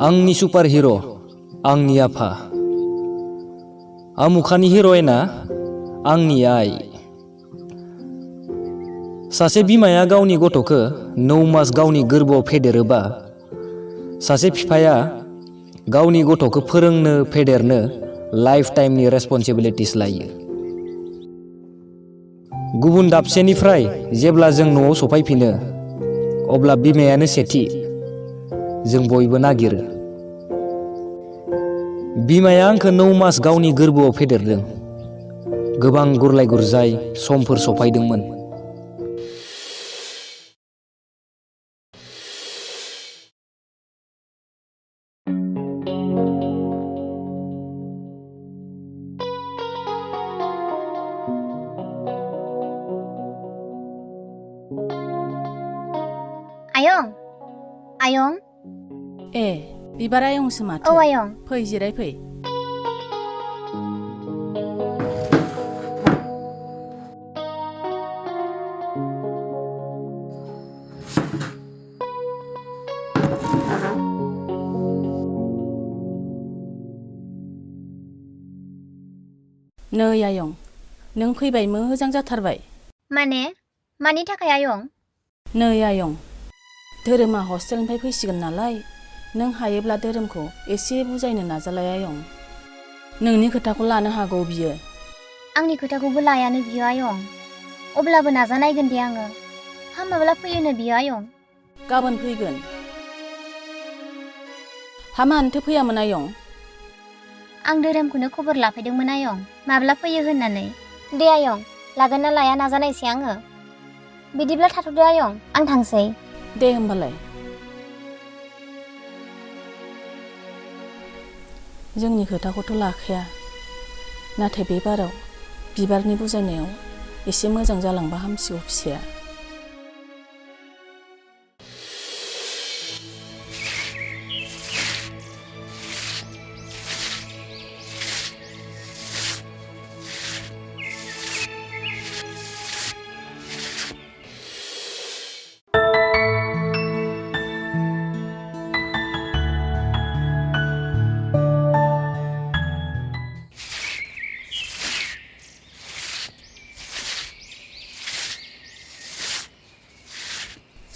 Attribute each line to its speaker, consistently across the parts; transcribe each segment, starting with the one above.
Speaker 1: आंनि सुपार हिर' आंनि आफा आमुखानि हिर'इना आंनि आइ सासे बिमाया गावनि गथ'खौ 9 मास गावनि गोरबोआव फेदेरोबा सासे बिफाया गावनि गथ'खौ फोरोंनो फेदेरनो लाइफ टाइमनि रेसपन्सिबिलिटिस लायो। गुबुन दाबसेनिफ्राय जेब्ला जों न'आव सफैफिनो अब्ला बिमायानो सेथि जों बयबो नागिरो। बिमाया आंखौ 9 मास गावनि गोरबोआव फेदेरदों। गोबां गुरलाय गुरजाय समफोर सफायदोंमोन।
Speaker 2: आयं आयं
Speaker 3: ए बिबार आयंसो माथो।
Speaker 2: औ आयं
Speaker 3: फै जिराय फै। नै आयं नों फैबाय मोजां जाथारबाय।
Speaker 2: मानि थाखाय आयं?
Speaker 3: नै आयं धोरोमा हस्टेलनिफ्राय फैसिगोन नालाय नों हायोब्ला धोरोमखौ एसे बुजायनो नाजालाय आयं। नोंनि खोथाखौ लानो हागौ बियो।
Speaker 2: आंनि खोथाखौबो लायानो बियो आयं। अब्लाबो नाजानायगोन दे आङो। माब्ला फैयोनो बियो आयं?
Speaker 3: गाबोन फैगोन। मानोथो फैयामोन आयं?
Speaker 2: आं धोरोमखौनो खबर लाफैदोंमोन आयं माब्ला फैयो होननानै। दे आयं लागोन ना लाया नाजानायसै आङो। बिदिब्ला थाथ'दो आयं आं थांसै।
Speaker 3: दे होमबालाय। जोंनि खोथाखौथ' लाखाया नाथाय बे बाराव बिबारनि बुजायनायाव एसे मोजां जालांबा हामसिगौ फिसाया।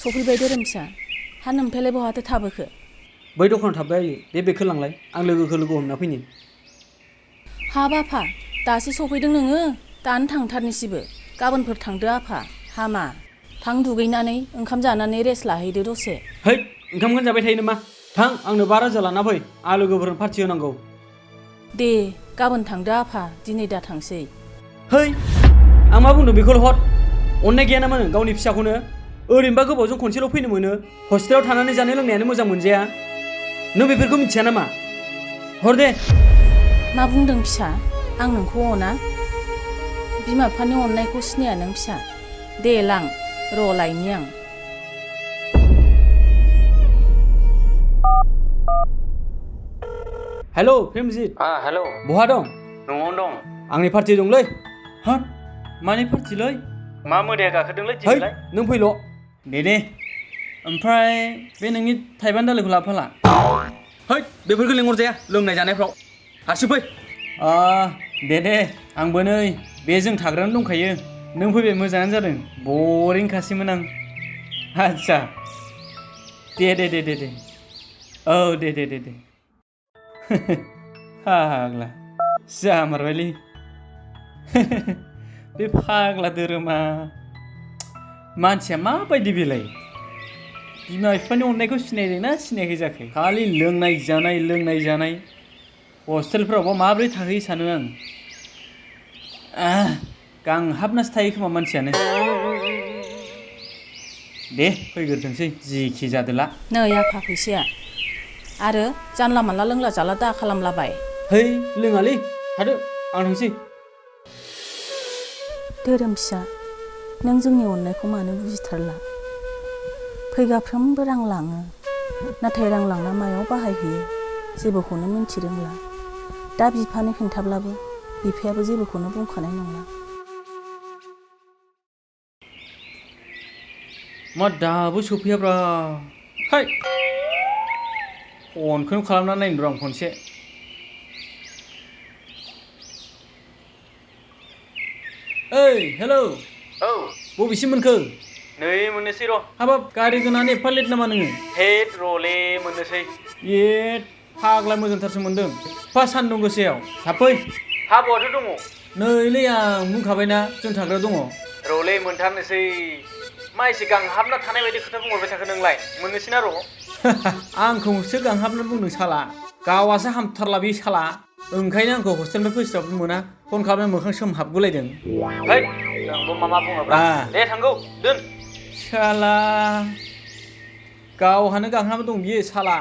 Speaker 3: सफैबाय धोरोम फिसा। नोमफायालाय बहाथो थाबोखो?
Speaker 4: बै दखानाव थाबबाय आयै। बे बेगखौ लांलाय आं लोगोखौ लोगो हमना फैनि।
Speaker 3: बाफा दासो सफैदों नोङो? दानो थांथारनोसैबो। गाबोनफोर थांदो आफा। हामा थां दुगैनानै ओंखाम जानानै रेस्ट लाहैदो दसे।
Speaker 4: है ओंखामखौनो जाबाय थायो नामा? थां आंनो 5,000 लाना फै। आं लोगोफोरनो पार्टि होनांगौ।
Speaker 3: दे गाबोन थांदो आफा दिनै दा थांसै।
Speaker 4: है आं मा बुंदों बेखौल' हर। अननाय गैया नामा नों गावनि फिसाखौनो? ओरैनोबा गोबावजों खनसेल' फैनो मोनो। हस्टेलाव थानानै जानाय लोंनायानो मोजां मोनजाया। नों बेफोरखौ मिथिया नामा? हर दे।
Speaker 3: मा बुंदों फिसा? आं नोंखौ अना? बिमा बिफानि अननायखौ सिनाया नों फिसा? दे लां र' लायनि आं।
Speaker 4: हेलौ प्रेमजित।
Speaker 1: हेलौ
Speaker 4: बहा दं?
Speaker 1: न'आवनो दं।
Speaker 4: आंनि पार्टि दंलै। हाब मानि पार्टिलै?
Speaker 1: मा मोदाया गाखोदोंलै
Speaker 4: है
Speaker 1: दिनैलाय?
Speaker 4: नों फैल'। दे ओमफ्राय बे नोंनि थाइबानि दालिखौ लाबोफाला। है बेफोरखौ लिंहरजाया लोंनाय जानायफ्राव। हारसिं फै। दे आंबो नै बे जों थाग्रायावनो दंखायो। नों फैबाय मोजाङानो जादों। बरिंखासैमोन आं। आदसा दे औ दे फाग्ला जामारबायलै। बे फाग्ला धोरोमा मानसिया माबायदि बेलाय? बिमा बिफानि अननायखौ सिनायदोंना सिनायाखै जाखो? खालि लोंनाय जानाय हस्टेलफ्रावबा माबोरै थाहैयो सानो आं। गांहाबनासो थायो खोमा मानसियानो। दे फैग्रोथोंसै जिखि जादोला।
Speaker 3: नै आफा फैसाया आरो जानला मानला लोंला जाला दा खालामलाबाय।
Speaker 4: है लोङालै थादो आं थांसै।
Speaker 3: धोरोम फिसा नों जोंनि अननायखौ मानो बुजिथारला? फैगाफ्रोमबो रां लाङो नाथाय रां लांना मायाव बाहायहैयो जेबोखौनो मिन्थि रोंला। दा बिफानो खिन्थाब्लाबो बिफायाबो जेबोखौनो बुंखानाय नंला।
Speaker 4: मा दाबो सफैयाब्रा? हाय फनखौनो खालामना नायनो र' आं खनसे ओइ हेलौ
Speaker 5: औ
Speaker 4: बबेसिम मोनखो
Speaker 5: नै मोननोसै र'
Speaker 4: हाबाब गारि गोनाङानो एफा लेट नामा नोङो
Speaker 5: हेद रले मोननोसै
Speaker 4: ए फाग्ला मोजांथारसो मोनदों एफा सान्दुं गोसायाव थाब फै
Speaker 5: हा बहाथो दङ
Speaker 4: नैलै आं बुंखाबायना जों थाग्रा दङ
Speaker 5: रले मोनथारनोसै मा एसे गांहाबना थानाय बायदि खोथा बुंहरबाय थाखो नोंलाय मोननोसै ना र'
Speaker 4: आंखौसो गांहाबना बुंदों साला गावासो हामथारला बे साला ओंखायनो आंखौ हस्टेलनिफ्राय फोस्राबनो मोना फन खालामना मोखां सोमहाबगुलायदों
Speaker 5: है नोंबो मा बुङोब्रा दे थांगौ दोन
Speaker 4: साला गावहानो गांहाब दं बियो साला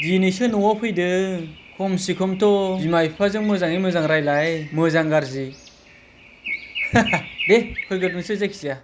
Speaker 4: दिनैसो न'आव फैदों खमसे खमथ' बिमा बिफाजों मोजाङै मोजां रायलाय मोजां गाज्रि दे फैगोर नोंसोर जायखिजाया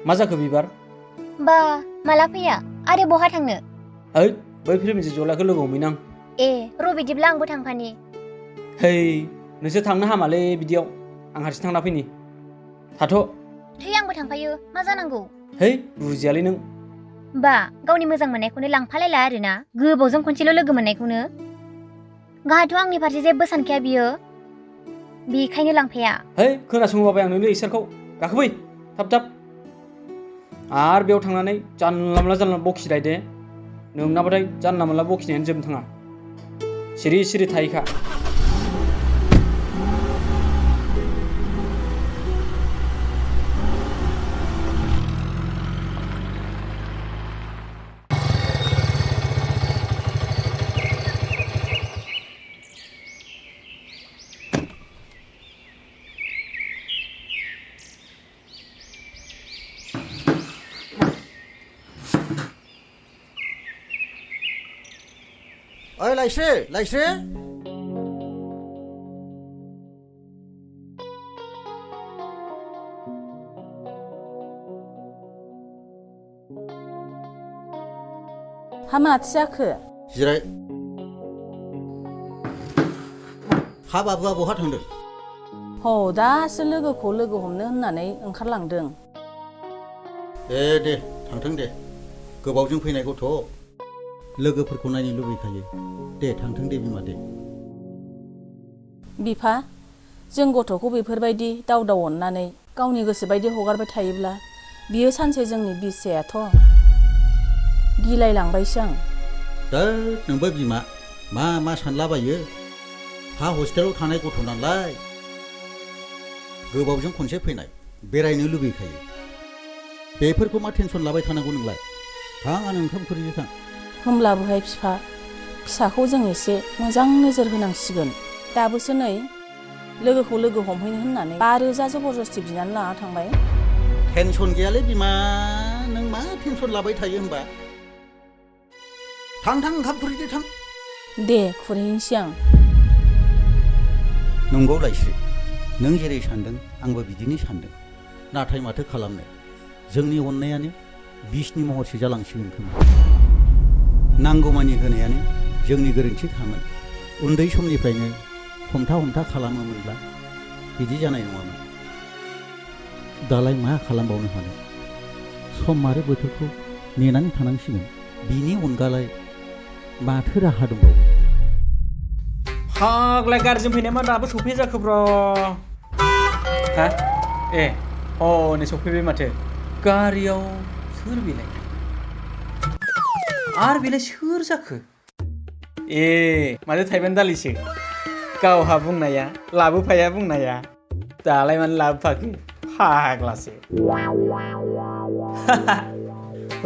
Speaker 4: मा जाखो बिबार
Speaker 2: बा माला फैया आरो बहा थांनो
Speaker 4: ओइ बै प्रेमजित जलाखौ लोगो हमहैनां
Speaker 2: ए र' बिदिब्ला आंबो थांफानि
Speaker 4: है नोंसोर थांनो हामालै बिदियाव आं हारसिं थांना फैनि थाथ'
Speaker 2: थै आंबो थांफायो मा जानांगौ
Speaker 4: है बुजियालै नों
Speaker 2: बा गावनि मोजां मोननायखौनो लांफालायला आरोना गोबावजों खनसेल' लोगो मोननायखौनो गाहाथ' आंनि फारसे जेबो सानखाया बियो बेखायनो लांफाया
Speaker 4: है खोनासंबाय आं नोंनो इसोरखौ गाखोफै थाब थाब आरो बेयाव थांनानै जानला मोनला बखिलाय दे नोंनाबाथाय जानला मोनला बखिनायानो जोबनो थाङा सिरि सिरि थाहैखा
Speaker 6: ओइ लाइस्रि लाइस्रि
Speaker 3: हा माथो जाखो
Speaker 6: जिराय हा बाबुआ बहा थांदों
Speaker 3: ह दासो लोगोखौ लोगो हमनो होननानै ओंखारलांदों
Speaker 6: दे थांथों दे गोबावजों फैनाय गथ' लोगोफोरखौ नायनो लुबैखायो दे थांथों दे बिमा दे
Speaker 3: बिफा जों गथ'खौ बेफोरबायदि दाव दाव अननानै गावनि गोसो बायदि हगारबाय थायोब्ला बियो सानसे जोंनि बिस जायाथ' गिलायलांबायसो आं
Speaker 6: नोंबो बिमा मा सानलाबायो हा हस्टेलाव थानाय गथ' नालाय गोबावजों खनसे फैनाय बेरायनो लुबैखायो बेफोरखौ मा टेनसन लाबाय थानांगौ नोंलाय थां आं ओंखाम खुरैनो थां
Speaker 3: होमब्लाबोहाय फिसाखौ जों एसे मोजां नोजोर होनांसिगोन दाबोसो नै लोगोखौ लोगो हमहैनो होननानै 5,000 जबरदस्ति बिनानै लाना थांबाय
Speaker 6: टेनसन गैयालै बिमा नों मा टेनसन लाबाय थायो होमबा थां ओंखाम खुरैदो थां
Speaker 3: दे खुरहैनोसै आं
Speaker 6: नंगौ लाइस्रि नों जेरै सान्दों आंबो बिदिनो सान्दों नाथाय माथो खालामनो जोंनि अननायानो बिसनि महरसो जालांसिगोन खोमा नांगौमानि होनायानो जोंनि गोरोन्थि खामोन उन्दै समनिफ्रायनो हमथा खालामोमोनब्ला बिदि जानाय नङामोन दालाय मा खालामबावनो हानो सम आरो बोथोरखौ नेनानै थानांसिगोन बिनि अनगालाय माथो राहा दंबावो
Speaker 4: फाग्ला गारिजों फैनाया मा दाबो सफै जाखोब्रा हा ए नै सफैबाय माथो गारियाव सोर बेलाय आरो बेलाय सोर जाखो ए माथो थाइबान दालिसो गावहा बुंनाया लाबोफाया बुंनाया दालाय मानो लाबोफाखो फाग्लासो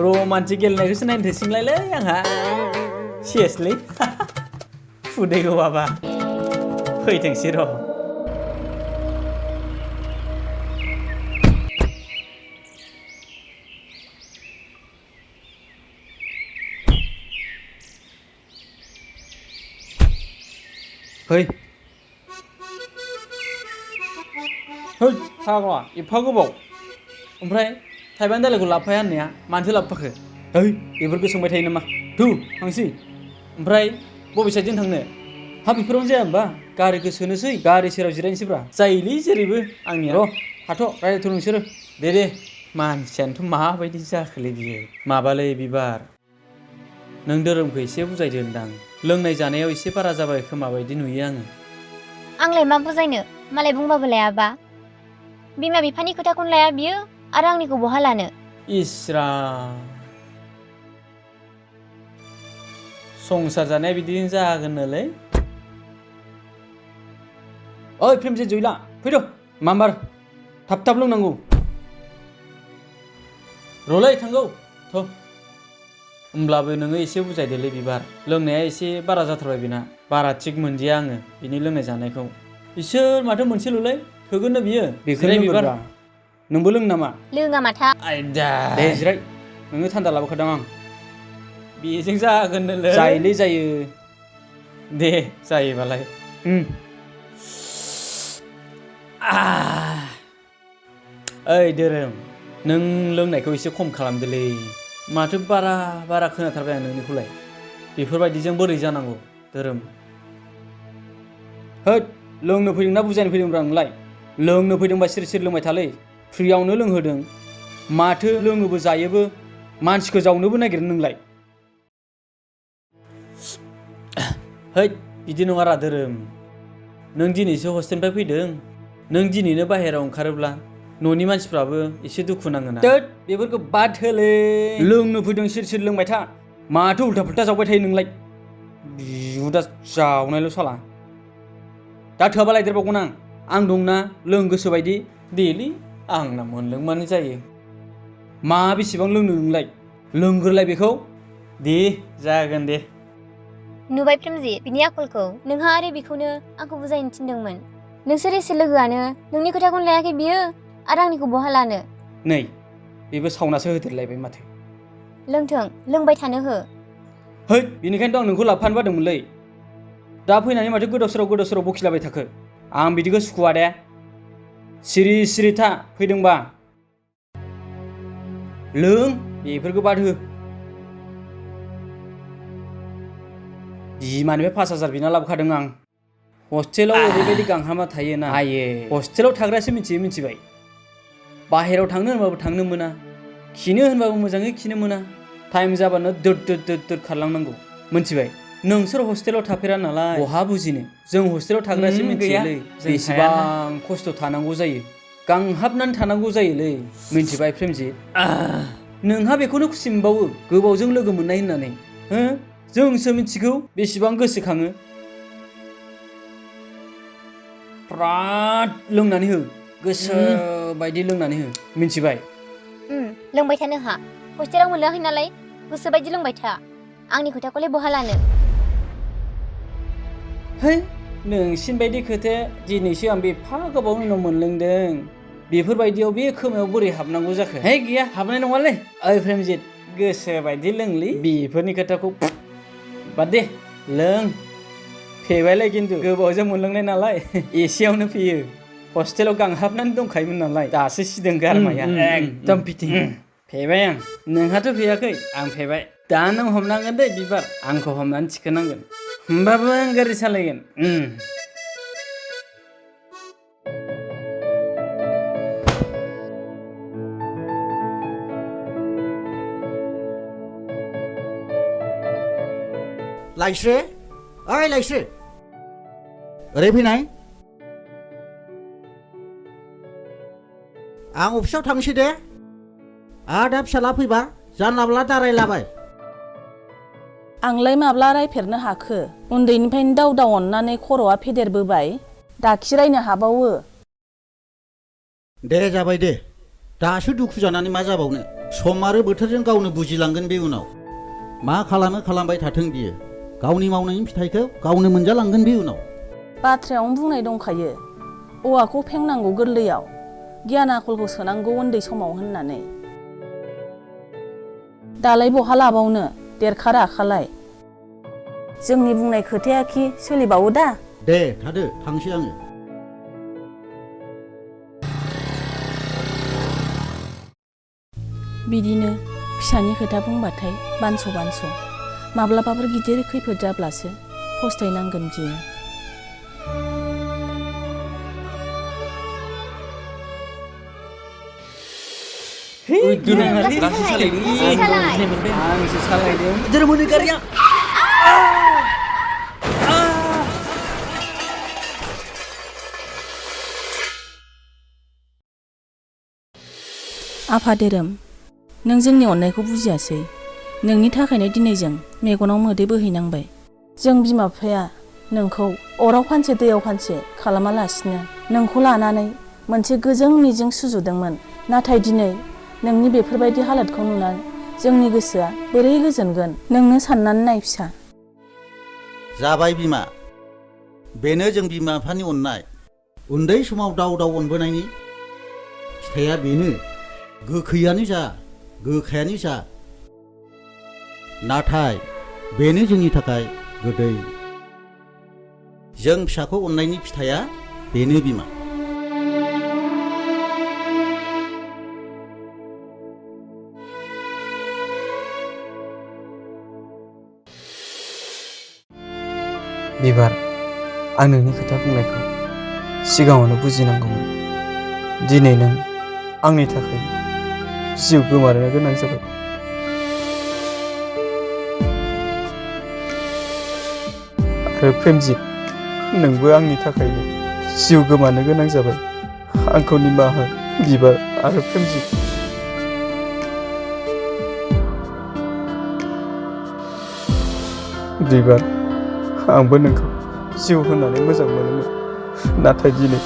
Speaker 4: रमान्टिक गेलेनायखौसो नायनो थोसिंलायलै आंहा सिरियासलि फुदै गवाबा फैथोंसै र' फै है फाग्ला एफा गोबाव ओमफ्राय थाइबानि दालायखौ लाबोफाया होननाया मानोथो लाबोफाखो है बेफोरखौ सोंबाय थायो नामा थु थांसै ओमफ्राय बबे साइडजों थांनो हा बेफोरावनो जाया होमबा गारिखौ सोनोसै गारि सेराव जिरायनोसैब्रा जायोलै जेरैबो आंनिया र' थाथ' रायज्लायथ' नोंसोरो दे मानसियानोथ' माबायदि जाखोलै बियो माबालै बिबार नों धोरोमखौ एसे बुजायदो होनदां लोंनाय जानायाव एसे बारा जाबाय खोमा बायदि नुयो आङो
Speaker 2: आंलाय मा बुजायनो मालाय बुंबाबो लायाबा बिमा बिफानि खोथाखौनो लाया बियो आरो आंनिखौ बहा लानो
Speaker 4: इस्रा संसार जानाया बिदिनो जागोननोलै ओइ प्रेमजित जयला फैद' माम्बार थाब लोंनांगौ र'लै थांगौ थ' होमब्लाबो नोङो एसे बुजायदोलै बिबार लोंनाया एसे बारा जाथारबाय बेना बारा थिग मोनदिया आङो बिनि लोंनाय जानायखौ इसोर माथो मोनसेल'लै थोगोननो बियो बेखौलाय बिबार नोंबो लोङो नामा
Speaker 2: लोङा माथा
Speaker 4: आयदा दे जिराय नोङो थान्दा लाबोखादों आं बेजों जागोननोलै जायोलै जायो दे जायोबालाय ओइ धोरोम नों लोंनायखौ एसे खम खालामदोलै माथो बारा खोनाथारबाय आं नोंनिखौलाय बेफोरबायदिजों बोरै जानांगौ धोरोम होद लोंनो फैदोंना बुजायनो फैदोंब्रा नोंलाय लोंनो फैदोंबा सिरि लोंबाय थालै फ्रियावनो लोंहोदों माथो लोङोबो जायोबो मानसिखौ जावनोबो नागिरो नोंलाय हैद बिदि नङारा धोरोम नों दिनैसो हस्टेलनिफ्राय फैदों नों दिनैनो बाहेरायाव ओंखारोब्ला न'नि मानसिफ्राबो एसे दुखु नाङोना दोद बेफोरखौ बाद होलै लोंनो फैदों सिरि लोंबाय था माथो उल्था फुल्था जावबाय थायो नोंलाय बिहुदा जावनायल' साला दा थोआबा लायदेरबावगोन आं दंना लों गोसो बायदि देलै आंना मोनलोंबानो जायो मा बेसेबां लोंनो नोंलाय लोंग्रोलाय बेखौ दे जागोन दे
Speaker 2: नुबाय प्रेमजित बिनि आखलखौ नोंहा आरो बेखौनो आंखौ बुजायनो थिनदोंमोन नोंसोर एसे लोगोआनो नोंनि खोथाखौनो लायाखै बियो आरो आंनिखौ बहा लानो
Speaker 4: नै बेबो सावनासो होदेरलायबाय माथो
Speaker 2: लोंथों लोंबाय थानो हो
Speaker 4: है बेनिखायनोथ' आं नोंखौ लाबोफानो बादोंमोनलै दा फैनानै माथो गोदाव सोराव बखिलाबाय थाखो आं बिदिखौ सुखुवा दे सिरि था फैदोंबा लों बेफोरखौ बाद हो बिमानिफ्राय 5,000 बिना लाबोखादों आं हस्टेलाव ओरैबायदि गांहामा थायोना आये हस्टेलाव थाग्रासो मिथिबाय बाहेरायाव थांनो होनबाबो थांनो मोना खिनो होनबाबो मोजाङै खिनो मोना टाइम जाबानो दोद खारलांनांगौ मिथिबाय नोंसोर हस्टेलाव थाफेरा नालाय बहा बुजिनो जों हस्टेलाव थाग्रासो मिथियोलै बेसेबां खस्थ' थानांगौ जायो गांहाबनानै थानांगौ जायोलै मिथिबाय प्रेमजित नोंहा बेखौनो खुसि मोनबावो गोबावजों लोगो मोननाय होननानै हो जोंसो मिथिगौ बेसेबां गोसोखाङो फ्राद लोंनानै हो गोसो बायदि लोंनानै हो मिथिबाय
Speaker 2: लोंबाय थानो हा हस्टेलाव मोनलोङाखै नालाय गोसो बायदि लोंबाय था आंनि खोथाखौलाय बहा लानो
Speaker 4: है नोंसिन बायदि खोथाया दिनैसो आं एफा गोबावनि उनाव मोनलोंदों बेफोरबायदियाव बे खोमायाव बोरै हाबनांगौ जाखो है गैया हाबनाय नङालै ओइ प्रेमजित गोसो बायदि लोंलै बेफोरनि खोथाखौ बाद दे लों फेबायलाय खिन्थु गोबावजों मोनलोंनाय नालाय एसेयावनो फेयो हस्टेलाव गांहाबनानै दंखायोमोन नालाय दासो सिदों गारमाया एकदम फिटिं फेबाय आं नोंहाथ' फेयाखै आं फेबाय दा नों हमनांगोन दे बिबार आंखौ हमनानै थिखोनांगोन होमबाबो आं गारि सालायगोन
Speaker 6: लाइस्रि ओइ लाइस्रि ओरै फैनाय आं अफिसाव थांसै दे दा फिसाला फैबा जानलाब्ला दारायलाबाय
Speaker 3: आंलाय माब्ला रायफेरनो हाखो उन्दैनिफ्रायनो दाव अननानै खर'आ फेदेरबोबाय दाखिरायनो हाबावो
Speaker 6: दे जाबाय दे दासो दुखु जानानै मा जाबावनो सम आरो बोथोरजों गावनो बुजिलांगोन बे उनाव मा खालामो खालामबाय थाथों बियो गावनि मावनायनि फिथाइखौ गावनो मोनजालांगोन बे उनाव
Speaker 3: बाथ्रायावनो बुंनाय दंखायो औवाखौ फेंनांगौ गोरलैयाव गियान आखलखौ सोनांगौ उन्दै समाव होननानै दालाय बहा लाबावनो देरखा राखालाय जोंनि बुंनाय खोथायाखि सोलिबावो दा
Speaker 6: दे थादो थांसै आङो।
Speaker 3: बिदिनो फिसानि खोथा बुंबाथाय बानस' बानस' माब्लाबाफोर गिदिर खैफोद जाब्लासो फस्थायनांगोन बियो।
Speaker 4: आंसो सालायदों।
Speaker 6: धोरोमनि गारिया
Speaker 3: आफा धोरोम, नों जोंनि अननायखौ बुजियासै। नोंनि थाखायनो दिनै जों मेगनाव मोदै बोहैनांबाय। जों बिमा बिफाया नोंखौ अराव फानसे दैयाव फानसे खालामालासिनो नोंखौ लानानै मोनसे गोजों मिजिं सुजुदोंमोन। नाथाय दिनै नोंनि बेफोरबायदि हालोदखौ नुनानै जोंनि गोसोआ बोरै गोजोनगोन? नोंनो साननानै नाय फिसा।
Speaker 6: जाबाय बिमा, बेनो जों बिमा बिफानि अननाय। उन्दै समाव दाव दाव अनबोनायनि फिथाइया बेनो। गोखैयानो जा गोखायानो जा, नाथाय बेनो जोंनि थाखाय गोदै। जों फिसाखौ अननायनि फिथाइया बेनो बिमा।
Speaker 7: बिबार, आं नोंनि खोथा बुंनायखौ सिगाङावनो बुजिनांगौमोन। दिनै नों आंनि थाखाय जिउ गोमानो गोनां जाबाय। आरो प्रेमजित, नोंबो आंनि थाखायनो जिउ गोमानो गोनां जाबाय। आंखौ निमाहा हो बिबार आरो प्रेमजित। बिबार, आंबो नोंखौ जिउ होनानै मोजां मोनोमोन, नाथाय दिनै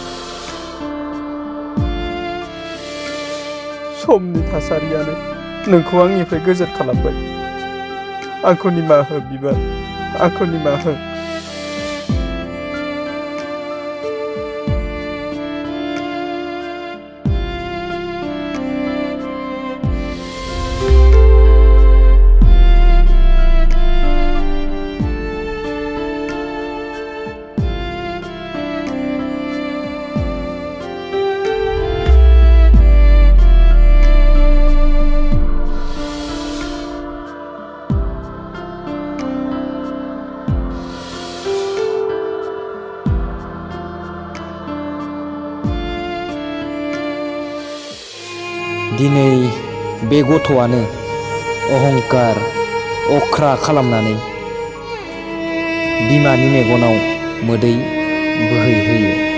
Speaker 7: समनि थासारियानो नोंखौ आंनिफ्राय गोजान खालामबाय। आंखौ निमाहा हो बिबार, आंखौ निमाहा हो।
Speaker 1: दिनै बे गथ'आनो अहंकार अख्रा खालामनानै बिमानि मेगनाव मोदै बोहैहोयो।